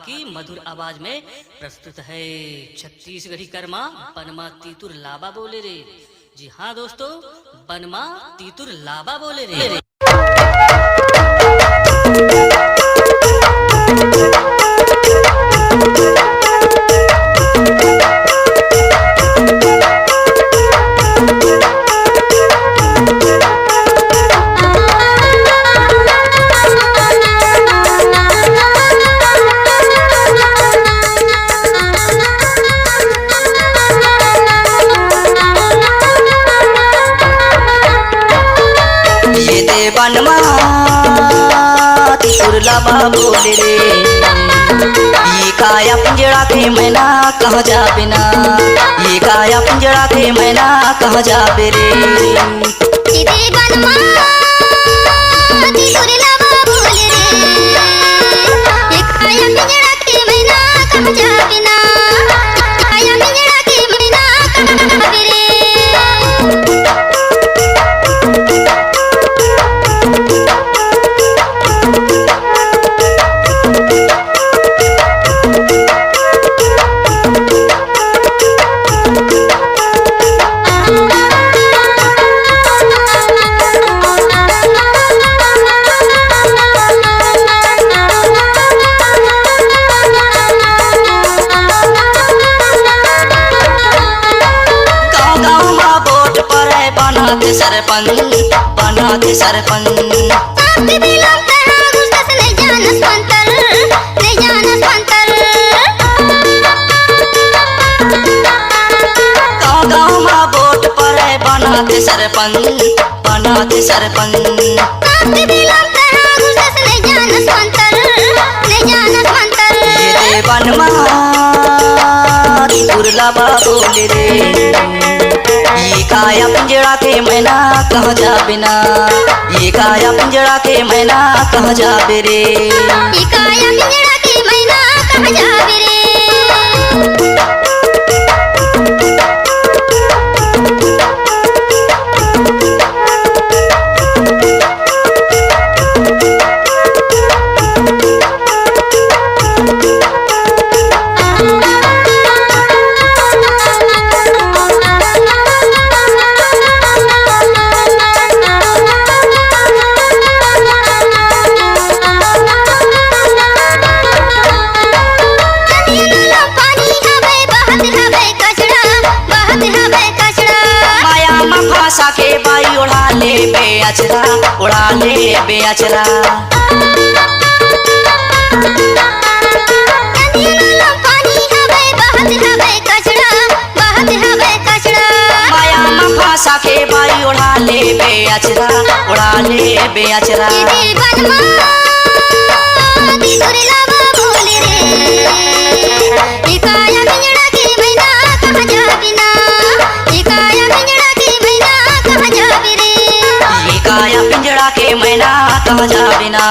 की मधुर आवाज में प्रस्तुत है छत्तीसगढ़ी कर्मा बनमा तीतुर लाबा बोले रे। जी हाँ दोस्तों, बनमा तीतुर लाबा बोले रे। बनमा तीतुर लाबा बोले रे, ये काया पिंजड़ा के मैना कहाँ जाबे ना, ये काया पिंजड़ा के मैना कहाँ जाबे रे। बनमा तीतुर लाबा बोले रे, ये काया पिंजड़ा के मैना कहाँ जाबे ना, काया पिंजड़ा के मैना कहाँ जाबे रे। बनाते सरपंच आपके दिलों का गुस्सा से नहीं जाना संतर, नहीं जाना संतर। गाँव में वोट पर बनाते सरपंच, बनाते सरपंच। आपके दिलों का गुस्सा से नहीं जाना संतर, नहीं जाना संतर। ये बनमा तीतुर लाबा बोले रे, ये काया पिंजड़ा के मैना कहाँ जाबे ना, ये काया पिंजड़ा के मैना कहाँ जाबे रे। ये काया पिंजड़ा के मैना कहाँ जाबे रे। के बाई उड़ा ले बेअचरा, उड़ा ले बेअचरा। माया में फांसा के बाई उड़ा ले बेअचरा, उड़ा ले बेअचरा। तीतुर लाबा बोले रे, ये काया पिंजड़ा के मैना कहाँ जाबे ना, ये काया पिंजड़ा के मैना कहाँ जाबे रे। ये काया पिंजड़ा के मैना कहाँ जाबे ना।